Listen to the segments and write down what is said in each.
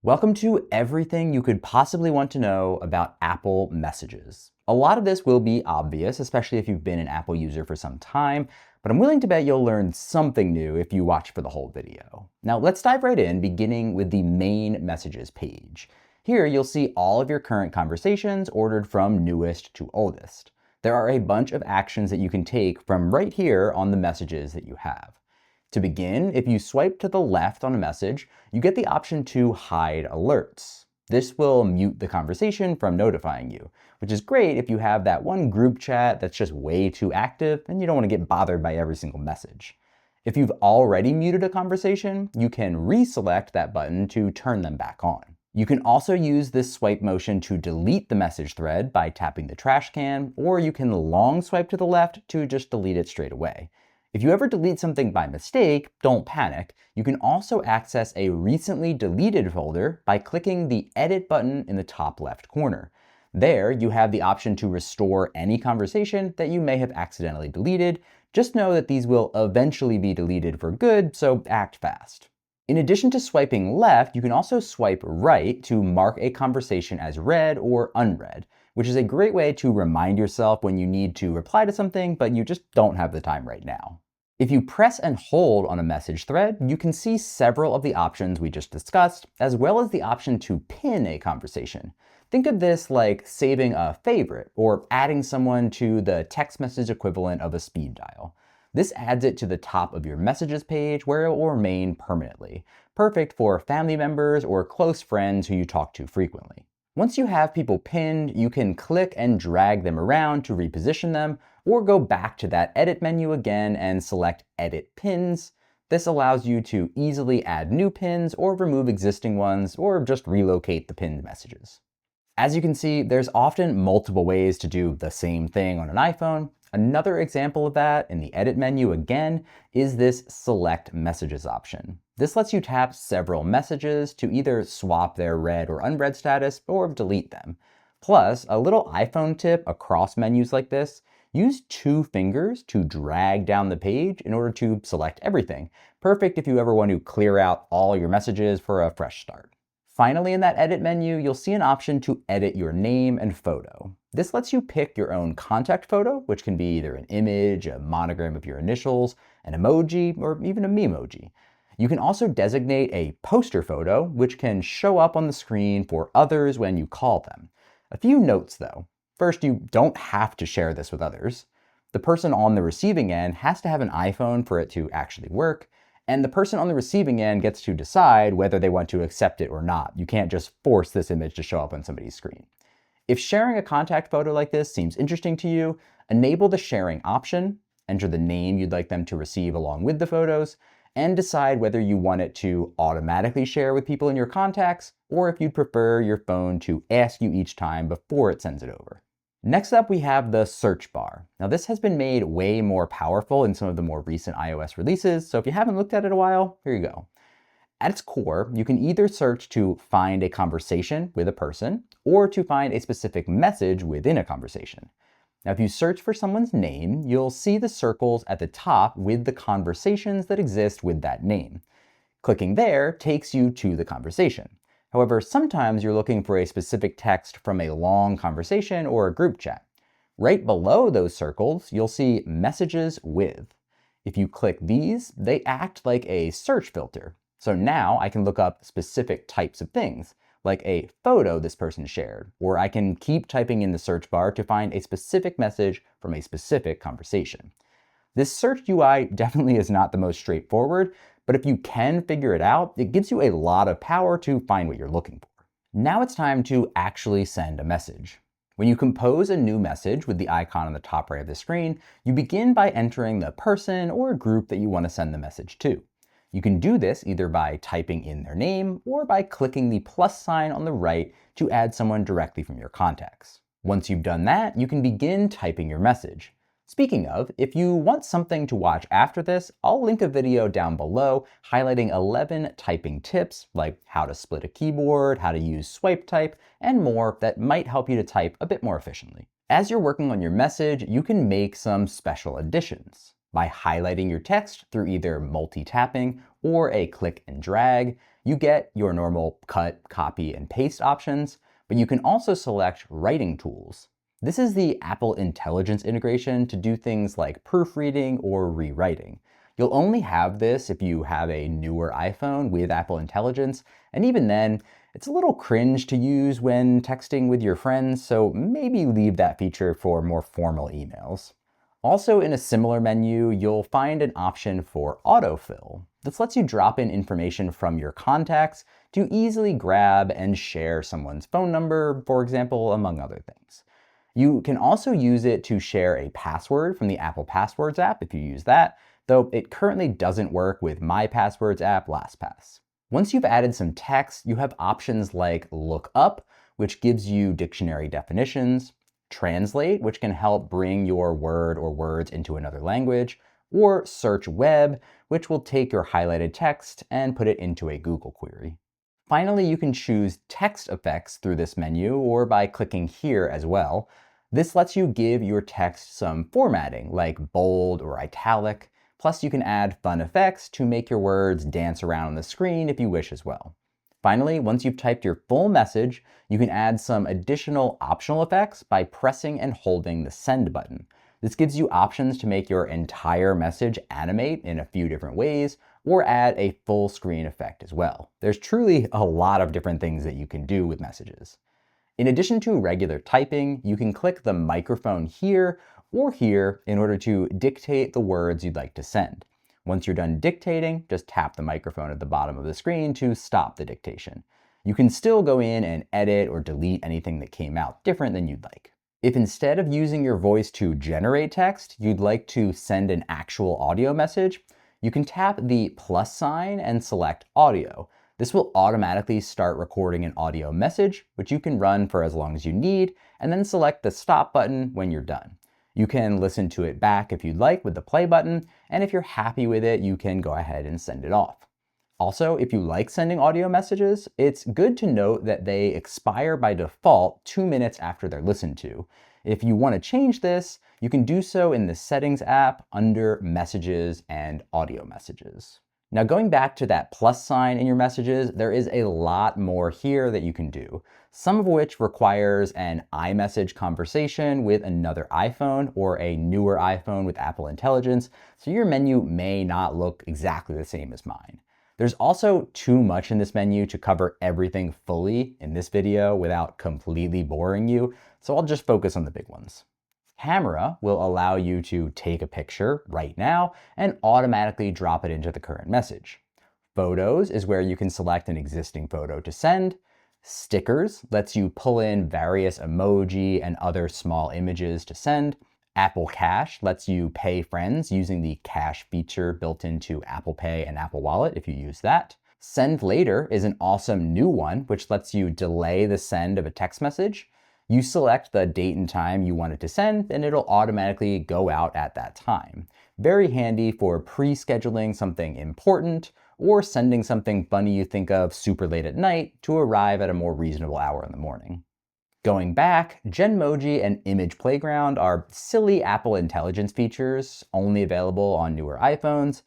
Welcome to everything you could possibly want to know about Apple Messages. A lot of this will be obvious, especially if you've been an Apple user for some time, but I'm willing to bet you'll learn something new if you watch for the whole video. Now let's dive right in, beginning with the main Messages page. Here you'll see all of your current conversations ordered from newest to oldest. There are a bunch of actions that you can take from right here on the messages that you have. To begin, if you swipe to the left on a message, you get the option to hide alerts. This will mute the conversation from notifying you, which is great if you have that one group chat that's just way too active and you don't want to get bothered by every single message. If you've already muted a conversation, you can reselect that button to turn them back on. You can also use this swipe motion to delete the message thread by tapping the trash can, or you can long swipe to the left to just delete it straight away. If you ever delete something by mistake, don't panic. You can also access a recently deleted folder by clicking the Edit button in the top left corner. There, you have the option to restore any conversation that you may have accidentally deleted. Just know that these will eventually be deleted for good, so act fast. In addition to swiping left, you can also swipe right to mark a conversation as read or unread, which is a great way to remind yourself when you need to reply to something, but you just don't have the time right now. If you press and hold on a message thread, you can see several of the options we just discussed, as well as the option to pin a conversation. Think of this like saving a favorite or adding someone to the text message equivalent of a speed dial. This adds it to the top of your messages page where it will remain permanently, perfect for family members or close friends who you talk to frequently. Once you have people pinned, you can click and drag them around to reposition them, or go back to that edit menu again and select Edit Pins. This allows you to easily add new pins or remove existing ones, or just relocate the pinned messages. As you can see, there's often multiple ways to do the same thing on an iPhone. Another example of that in the Edit menu again is this Select Messages option. This lets you tap several messages to either swap their read or unread status or delete them. Plus, a little iPhone tip across menus like this: use 2 fingers to drag down the page in order to select everything. Perfect if you ever want to clear out all your messages for a fresh start. Finally, in that Edit menu, you'll see an option to edit your name and photo. This lets you pick your own contact photo, which can be either an image, a monogram of your initials, an emoji, or even a memoji. You can also designate a poster photo, which can show up on the screen for others when you call them. A few notes though. First, you don't have to share this with others. The person on the receiving end has to have an iPhone for it to actually work, and the person on the receiving end gets to decide whether they want to accept it or not. You can't just force this image to show up on somebody's screen. If sharing a contact photo like this seems interesting to you, enable the sharing option, enter the name you'd like them to receive along with the photos, and decide whether you want it to automatically share with people in your contacts, or if you'd prefer your phone to ask you each time before it sends it over. Next up, we have the search bar. Now this has been made way more powerful in some of the more recent iOS releases, so if you haven't looked at it in a while, here you go. At its core, you can either search to find a conversation with a person, or to find a specific message within a conversation. Now, if you search for someone's name, you'll see the circles at the top with the conversations that exist with that name. Clicking there takes you to the conversation. However, sometimes you're looking for a specific text from a long conversation or a group chat. Right below those circles, you'll see Messages With. If you click these, they act like a search filter. So now I can look up specific types of things, like a photo this person shared, or I can keep typing in the search bar to find a specific message from a specific conversation. This search UI definitely is not the most straightforward, but if you can figure it out, it gives you a lot of power to find what you're looking for. Now it's time to actually send a message. When you compose a new message with the icon on the top right of the screen, you begin by entering the person or group that you want to send the message to. You can do this either by typing in their name or by clicking the plus sign on the right to add someone directly from your contacts. Once you've done that, you can begin typing your message. Speaking of, if you want something to watch after this, I'll link a video down below highlighting 11 typing tips, like how to split a keyboard, how to use swipe type, and more that might help you to type a bit more efficiently. As you're working on your message, you can make some special additions. By highlighting your text through either multi-tapping or a click and drag, you get your normal cut, copy, and paste options, but you can also select writing tools. This is the Apple Intelligence integration to do things like proofreading or rewriting. You'll only have this if you have a newer iPhone with Apple Intelligence, and even then, it's a little cringe to use when texting with your friends, so maybe leave that feature for more formal emails. Also, in a similar menu, you'll find an option for autofill. This lets you drop in information from your contacts to easily grab and share someone's phone number, for example, among other things. You can also use it to share a password from the Apple Passwords app if you use that, though it currently doesn't work with My Passwords app LastPass. Once you've added some text, you have options like Look Up, which gives you dictionary definitions, Translate, which can help bring your word or words into another language, or Search Web, which will take your highlighted text and put it into a Google query. Finally, you can choose text effects through this menu or by clicking here as well. This lets you give your text some formatting, like bold or italic. Plus, you can add fun effects to make your words dance around on the screen if you wish as well. Finally, once you've typed your full message, you can add some additional optional effects by pressing and holding the send button. This gives you options to make your entire message animate in a few different ways, or add a full screen effect as well. There's truly a lot of different things that you can do with messages. In addition to regular typing, you can click the microphone here or here in order to dictate the words you'd like to send. Once you're done dictating, just tap the microphone at the bottom of the screen to stop the dictation. You can still go in and edit or delete anything that came out different than you'd like. If instead of using your voice to generate text, you'd like to send an actual audio message, you can tap the plus sign and select audio. This will automatically start recording an audio message, which you can run for as long as you need, and then select the stop button when you're done. You can listen to it back if you'd like with the play button, and if you're happy with it, you can go ahead and send it off. Also, if you like sending audio messages, it's good to note that they expire by default 2 minutes after they're listened to. If you want to change this, you can do so in the Settings app under Messages and Audio Messages. Now, going back to that plus sign in your messages, there is a lot more here that you can do, some of which requires an iMessage conversation with another iPhone or a newer iPhone with Apple Intelligence, so your menu may not look exactly the same as mine. There's also too much in this menu to cover everything fully in this video without completely boring you, so I'll just focus on the big ones. Camera will allow you to take a picture right now and automatically drop it into the current message. Photos is where you can select an existing photo to send. Stickers lets you pull in various emoji and other small images to send. Apple Cash lets you pay friends using the Cash feature built into Apple Pay and Apple Wallet if you use that. Send Later is an awesome new one, which lets you delay the send of a text message. You select the date and time you want it to send, and it'll automatically go out at that time. Very handy for pre-scheduling something important or sending something funny you think of super late at night to arrive at a more reasonable hour in the morning. Going back, Genmoji and Image Playground are silly Apple Intelligence features only available on newer iPhones.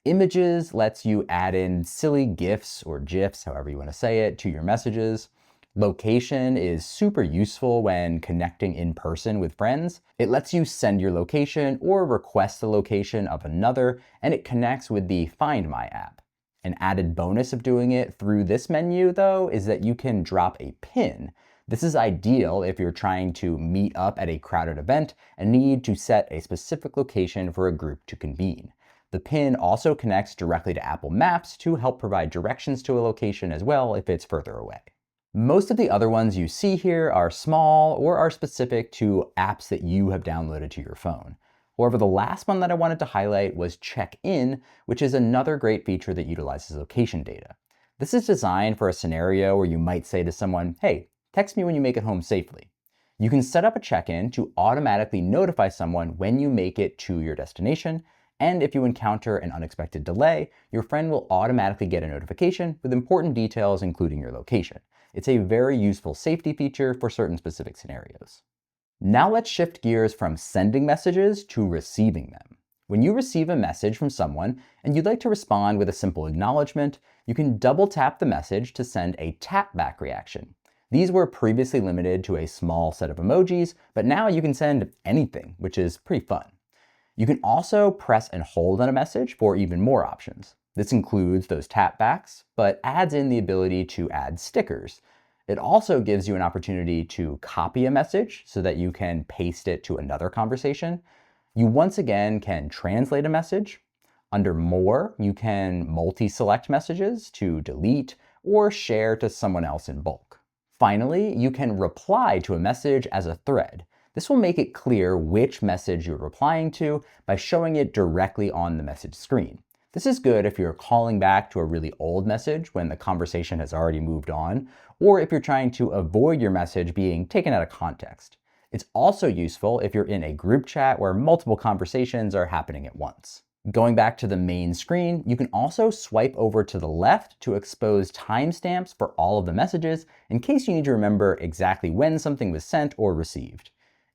Images lets you add in silly GIFs or GIFs, however you want to say it, to your messages. Location is super useful when connecting in person with friends. It lets you send your location or request the location of another, and it connects with the Find My app. An added bonus of doing it through this menu, though, is that you can drop a pin. This is ideal if you're trying to meet up at a crowded event and need to set a specific location for a group to convene. The pin also connects directly to Apple Maps to help provide directions to a location as well if it's further away. Most of the other ones you see here are small or are specific to apps that you have downloaded to your phone. However, the last one that I wanted to highlight was Check-in, which is another great feature that utilizes location data. This is designed for a scenario where you might say to someone, "Hey, text me when you make it home safely." You can set up a check-in to automatically notify someone when you make it to your destination, and if you encounter an unexpected delay, your friend will automatically get a notification with important details including your location. It's a very useful safety feature for certain specific scenarios. Now let's shift gears from sending messages to receiving them. When you receive a message from someone and you'd like to respond with a simple acknowledgement, you can double tap the message to send a tap back reaction. These were previously limited to a small set of emojis, but now you can send anything, which is pretty fun. You can also press and hold on a message for even more options. This includes those tap backs, but adds in the ability to add stickers. It also gives you an opportunity to copy a message so that you can paste it to another conversation. You once again can translate a message. Under More, you can multi-select messages to delete or share to someone else in bulk. Finally, you can reply to a message as a thread. This will make it clear which message you're replying to by showing it directly on the message screen. This is good if you're calling back to a really old message when the conversation has already moved on, or if you're trying to avoid your message being taken out of context. It's also useful if you're in a group chat where multiple conversations are happening at once. Going back to the main screen, you can also swipe over to the left to expose timestamps for all of the messages in case you need to remember exactly when something was sent or received.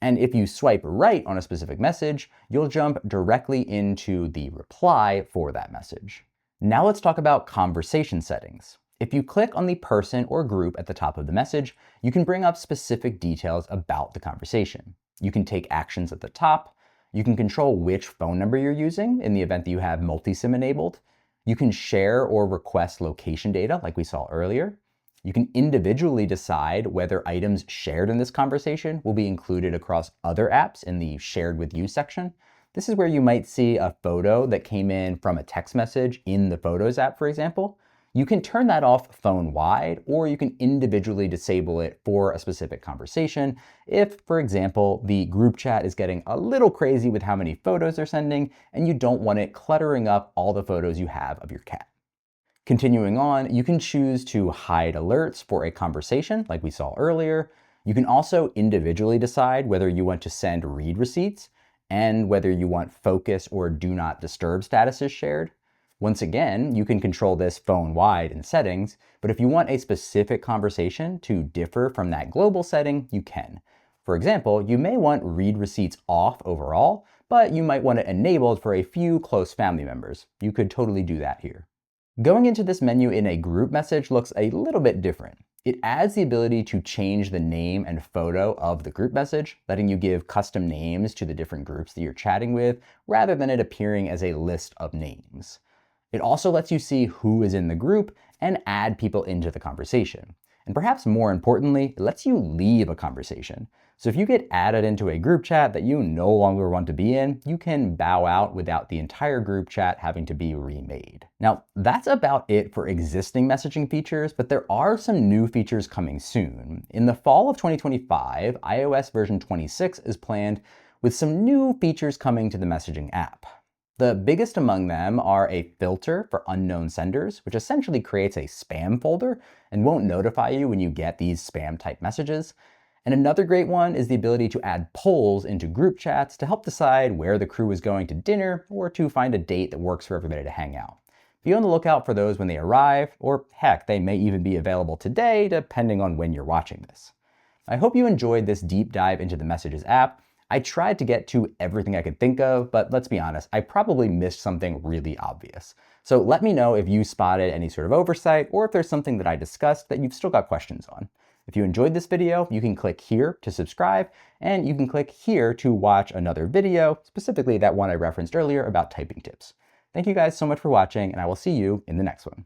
And if you swipe right on a specific message, you'll jump directly into the reply for that message. Now let's talk about conversation settings. If you click on the person or group at the top of the message, you can bring up specific details about the conversation. You can take actions at the top. You can control which phone number you're using in the event that you have multi-SIM enabled. You can share or request location data like we saw earlier. You can individually decide whether items shared in this conversation will be included across other apps in the Shared With You section. This is where you might see a photo that came in from a text message in the Photos app, for example. You can turn that off phone-wide, or you can individually disable it for a specific conversation if, for example, the group chat is getting a little crazy with how many photos they're sending and you don't want it cluttering up all the photos you have of your cat. Continuing on, you can choose to hide alerts for a conversation like we saw earlier. You can also individually decide whether you want to send read receipts and whether you want focus or do not disturb statuses shared. Once again, you can control this phone-wide in settings, but if you want a specific conversation to differ from that global setting, you can. For example, you may want read receipts off overall, but you might want it enabled for a few close family members. You could totally do that here. Going into this menu in a group message looks a little bit different. It adds the ability to change the name and photo of the group message, letting you give custom names to the different groups that you're chatting with, rather than it appearing as a list of names. It also lets you see who is in the group and add people into the conversation. And perhaps more importantly, it lets you leave a conversation. So if you get added into a group chat that you no longer want to be in, you can bow out without the entire group chat having to be remade. Now, that's about it for existing messaging features, but there are some new features coming soon. In the fall of 2025, iOS version 26 is planned with some new features coming to the messaging app. The biggest among them are a filter for unknown senders, which essentially creates a spam folder and won't notify you when you get these spam type messages. And another great one is the ability to add polls into group chats to help decide where the crew is going to dinner or to find a date that works for everybody to hang out. Be on the lookout for those when they arrive, or heck, they may even be available today depending on when you're watching this. I hope you enjoyed this deep dive into the Messages app. I tried to get to everything I could think of, but let's be honest, I probably missed something really obvious. So let me know if you spotted any sort of oversight or if there's something that I discussed that you've still got questions on. If you enjoyed this video, you can click here to subscribe, and you can click here to watch another video, specifically that one I referenced earlier about typing tips. Thank you guys so much for watching, and I will see you in the next one.